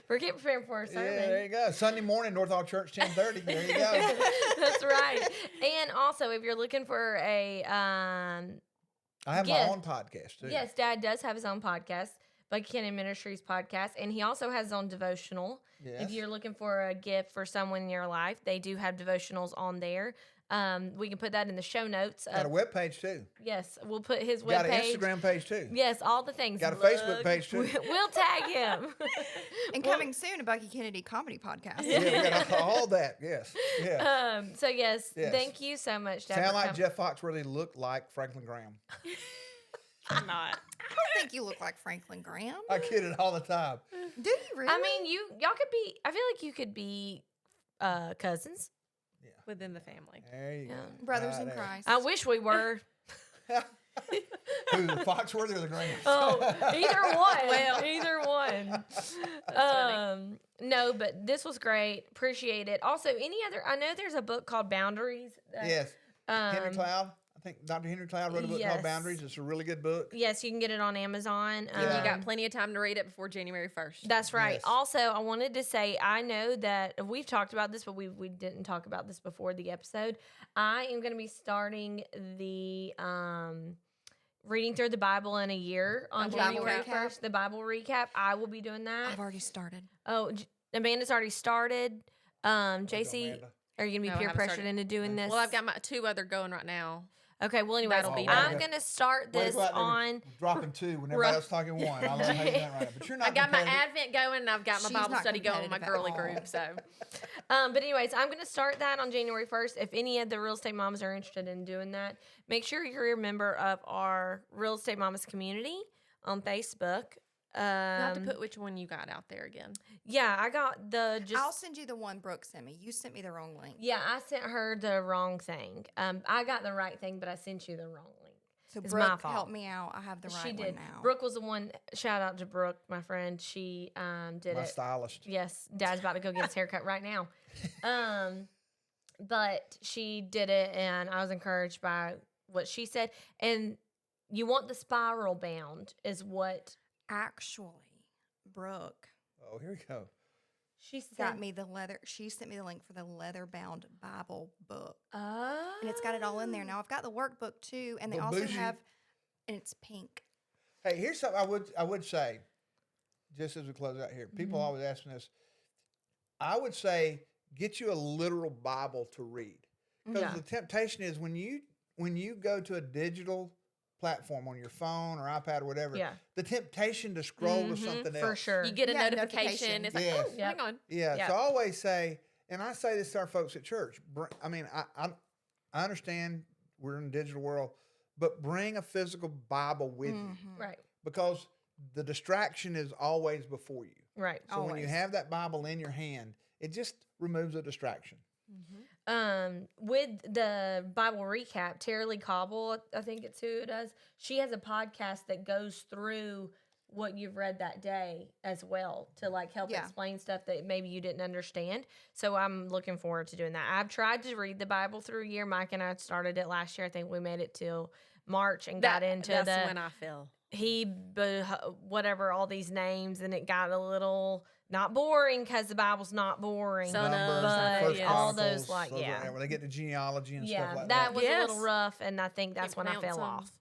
We're getting prepared for our Yeah, sermon. there you go. Sunday morning, North Hall Church, 10:30. There you go. That's right. And also, if you're looking for a I have my Gift. own podcast too. yes, Dad does have his own podcast, Bucky Kennedy Ministries podcast, and he also has his own devotional. Yes. If you're looking for a gift for someone in your life, they do have devotionals on there. We can put that in the show notes. Got a web page too. Yes, we'll put his Got an webpage. Instagram page too. Yes, all the things. Got a Facebook page, too. We'll tag him. And coming soon, a Bucky Kennedy comedy podcast. Yeah, we got all that. Yes. Yeah. So yes, Yes. thank you so much, Dad. Sound for like coming. Jeff Foxworthy looked like Franklin Graham. I'm not. I don't think you look like Franklin Graham. I kid it all the time. Do you really? I mean, y'all could be. I feel like you could be cousins. Within the family. There you Yeah. go. brothers Right in there. Christ. I wish we were. Who, the Foxworthy or the Graham? Oh, either one. Well. Either one. funny. No, but this was great. Appreciate it. Also, any other? I know there's a book called Boundaries. that, Yes. Henry um, Cloud. I think Dr. Henry Cloud wrote a book yes. called Boundaries. It's a really good book. Yes, you can get it on Amazon. And you Yeah. got plenty of time to read it before January 1st. That's right. Yes. Also, I wanted to say I know that we've talked about this, but we didn't talk about this before the episode. I am going to be starting the reading through the Bible in a year on A Bible January recap? 1st. The Bible recap. I will be doing that. I've already started. Oh, Amanda's already started. JC, Amanda. are you going to be No, I peer haven't pressured started. into doing this? Well, I've got my 2 other going right now. Okay, well, anyways, That'll be I'm done. going to start Way to this go out there on. dropping 2 when everybody Right. else talking 1. I love how you done that right now. But you're not I got my competitive. Advent going, and I've got my She's Bible not study going with my competitive at girly all. group. So But anyways, I'm going to start that on January 1st. If any of the real estate moms are interested in doing that, make sure you're a member of our Real Estate Mamas community on Facebook. you have to put which one you got out there again. Yeah, I got the just. I'll send you the one Brooke sent me. You sent me the wrong link. Yeah, I sent her the wrong thing. I got the right thing, but I sent you the wrong link. So It's my Brooke, fault. help me out. I have the right She did. one now. Brooke was the one. Shout out to Brooke, my friend. She did My it. stylist. Yes, Dad's about to go get his haircut right now. But she did it, and I was encouraged by what she said. And you want the spiral bound, is what. Actually, Brooke, Oh, here we go. She got sent me the leather. She sent me the link for the leather-bound Bible book, Oh. and it's got it all in there. Now I've got the workbook too, and they The also bougie- have, and it's pink. Hey, here's something I would say, just as we close out here. People always ask me this. I would say get you a literal Bible to read, because Yeah. the temptation is when you go to a digital platform on your phone or iPad or whatever, Yeah. the temptation to scroll to something else. For sure. You get a Yeah, notification. notification. It's like, Yes. oh, Yep. hang on. Yeah, Yep. so I always say, and I say this to our folks at church. I mean, I understand we're in a digital world, but bring a physical Bible with you, Right. because the distraction is always before you. Right. So when you Always. have that Bible in your hand, it just removes a distraction. With the Bible recap, Tara Lee Cobble, I think it's who it does. She has a podcast that goes through what you've read that day as well to like help Yeah. explain stuff that maybe you didn't understand. So I'm looking forward to doing that. I've tried to read the Bible through a year. Mike and I started it last year. I think we made it till March and got into that's the when I feel. whatever all these names, and it got a little not boring because the Bible's not boring. Son of, Numbers, but First all Chronicles, those like where they get to genealogy and yeah, stuff like that that. was a little Yes. rough, and I think that's Can't when I pronounce fell them. off.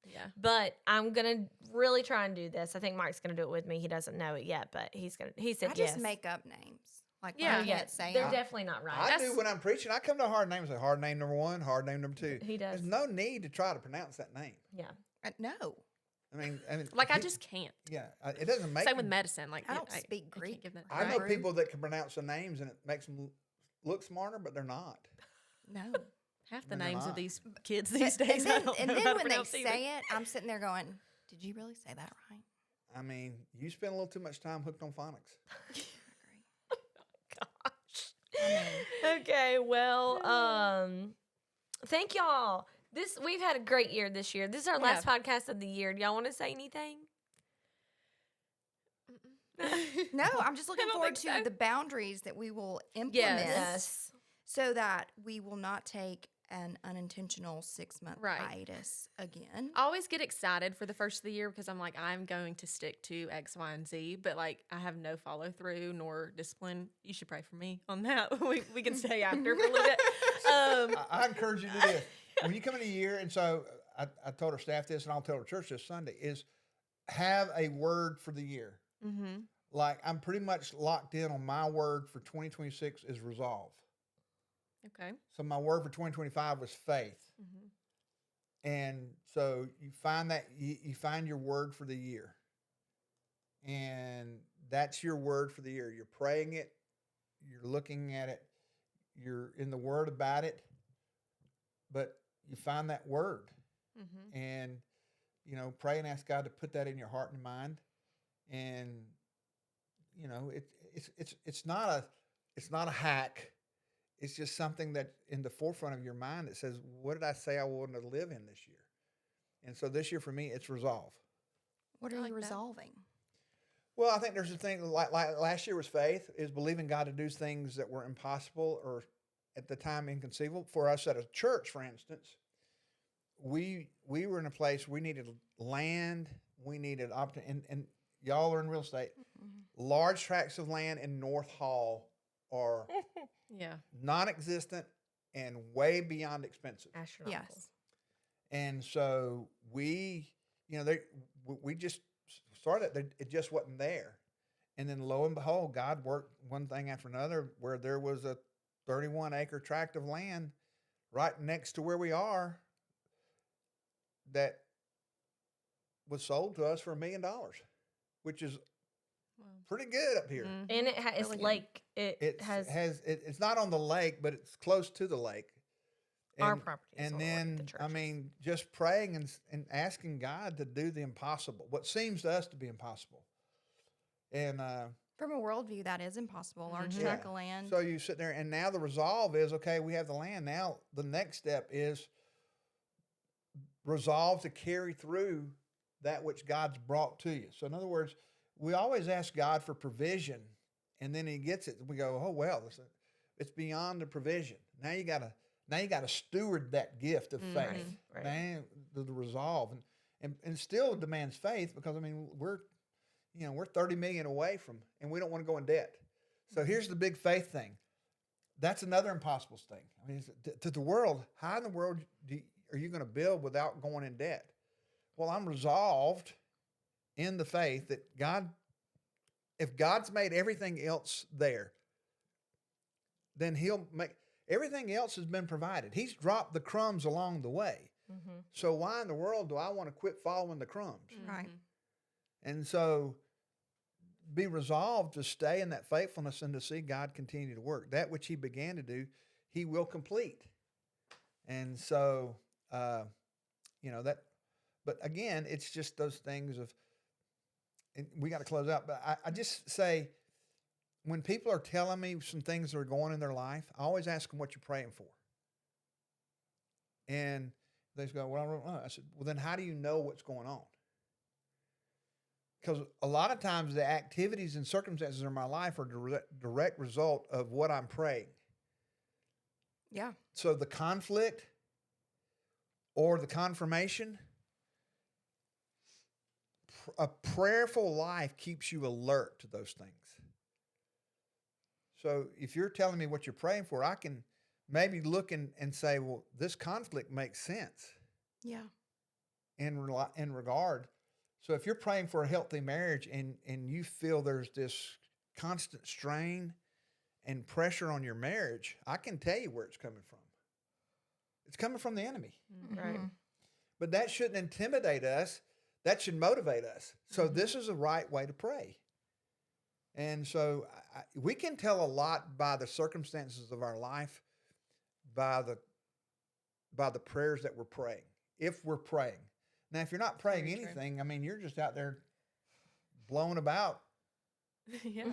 Yeah. But I'm gonna really try and do this. I think Mike's gonna do it with me. He doesn't know it yet, but he said I just yes. make up names. Like, Yeah. I can't say they're them. definitely not right. I That's- do when I'm preaching. I come to a hard name and say hard name number 1, hard name number 2. He does. There's no need to try to pronounce that name. Yeah. No, I mean, Like, I just can't. yeah, it doesn't make Same with me- medicine. Like, I don't I speak can't Greek. give that- I know Right. people that can pronounce the names and it makes them look smarter, but they're not. no. Half the No, they're names not. of these kids But- these days, I don't and know then how to when they pronounce either. say it, I'm sitting there going, "Did you really say that right?" I mean, you spend a little too much time hooked on phonics. Gosh. I mean, Okay. Well, thank y'all. We've had a great year this year. This is our We last podcast of the year. Do y'all want to say anything? no, I'm just looking don't forward think to so. the boundaries that we will implement Yes. so that we will not take an unintentional 6-month Right. hiatus again. I always get excited for the first of the year because I'm like, I'm going to stick to X, Y, and Z, but like I have no follow through nor discipline. You should pray for me on that. we can stay after for a little bit. I encourage you to do this. When you come in a year, and so I told our staff this, and I'll tell our church this Sunday, is have a word for the year. Mm-hmm. Like, I'm pretty much locked in on my word for 2026 is resolve. Okay. So my word for 2025 was faith. Mm-hmm. And so you find that you find your word for the year. And that's your word for the year. You're praying it, you're looking at it, you're in the word about it, but you find that word. Mm-hmm. And pray and ask God to put that in your heart and mind. And it's not a hack. It's just something that in the forefront of your mind that says, what did I say I wanted to live in this year? And so this year for me, it's resolve. What I are like you that. resolving? Well, I think there's a thing like last year was faith, is believing God to do things that were impossible or at the time inconceivable. For us at a church, for instance, we were in a place we needed land, we needed opportunity, and y'all are in real estate. Large tracts of land in North Hall are Yeah. non-existent and way beyond expensive. Astronomical. Yes. And so we just started. It just wasn't there. And then lo and behold, God worked one thing after another, where there was a 31-acre tract of land right next to where we are that was sold to us for $1 million, which is pretty good up here. Mm-hmm. And it's Really good. lake. It's not on the lake, but it's close to the lake. Our property is And on the lake, then, the I church's. mean, just praying and asking God to do the impossible, what seems to us to be impossible. And From a worldview, that is impossible. Large yeah. tract of land. So you sit there, and now the resolve is, okay, we have the land. Now the next step is resolve to carry through that which God's brought to you. So in other words, we always ask God for provision, and then He gets it. We go, oh well, it's beyond the provision. Now you gotta steward that gift of faith. Right. Now the resolve, and still demands faith, because I mean we're 30 million away from, and we don't want to go in debt. So here's the big faith thing. That's another impossible thing. I mean, to the world, how in the world are you going to build without going in debt? Well, I'm resolved in the faith that if God's made everything else there, then he'll make, everything else has been provided. He's dropped the crumbs along the way. Mm-hmm. So why in the world do I want to quit following the crumbs? Right. And so be resolved to stay in that faithfulness and to see God continue to work. That which he began to do, he will complete. And so, that, but again, it's just those things of, and we got to close out, but I just say, when people are telling me some things that are going in their life, I always ask them what you're praying for. And they go, well, I don't know. I said, well, then how do you know what's going on? Because a lot of times the activities and circumstances in my life are direct result of what I'm praying. Yeah. So the conflict or the confirmation, a prayerful life keeps you alert to those things. So if you're telling me what you're praying for, I can maybe look and say, well, this conflict makes sense. Yeah. In regard. So if you're praying for a healthy marriage and you feel there's this constant strain and pressure on your marriage, I can tell you where it's coming from. It's coming from the enemy. Right. But that shouldn't intimidate us. That should motivate us. So this is the right way to pray. And so we can tell a lot by the circumstances of our life, by the prayers that we're praying, if we're praying. Now, if you're not praying Very true. anything, I mean, you're just out there blowing about. Yeah.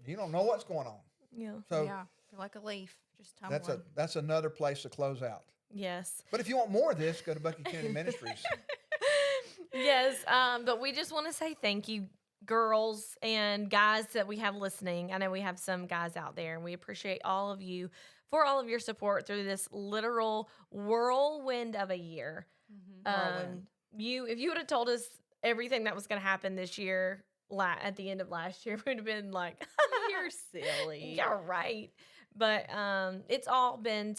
You don't know what's going on. Yeah. So yeah. You're like a leaf, just tumbling. that's another place to close out. Yes. But if you want more of this, go to Bucky Kennedy Ministries. Yes. But we just want to say thank you, girls and guys that we have listening. I know we have some guys out there, and we appreciate all of you for all of your support through this literal whirlwind of a year. Whirlwind. If you would have told us everything that was going to happen this year at the end of last year, we'd have been like, You're silly. "You're right." But it's all been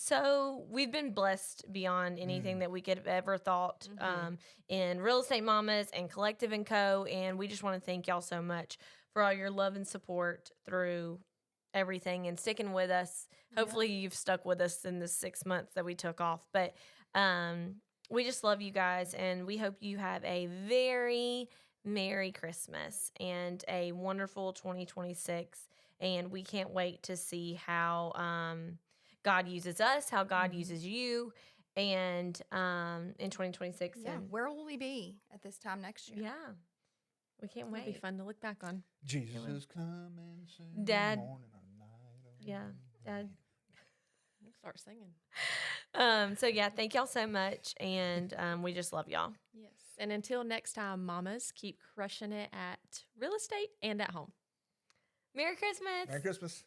we've been blessed beyond anything that we could have ever thought in Real Estate Mamas and Collective & Co. And we just want to thank y'all so much for all your love and support through everything and sticking with us. Hopefully you've stuck with us in the 6 months that we took off. But we just love you guys, and we hope you have a very Merry Christmas and a wonderful 2026. And we can't wait to see how God uses us, how God uses you, and in 2026. Yeah. And Where will we be at this time next year? yeah, we can't It'll be wait. fun to look back on. Jesus is coming soon. Dad. Morning or night. Yeah, Dad. We'll start singing. So yeah, thank y'all so much, and we just love y'all. Yes. And until next time, mamas, keep crushing it at real estate and at home. Merry Christmas. Merry Christmas.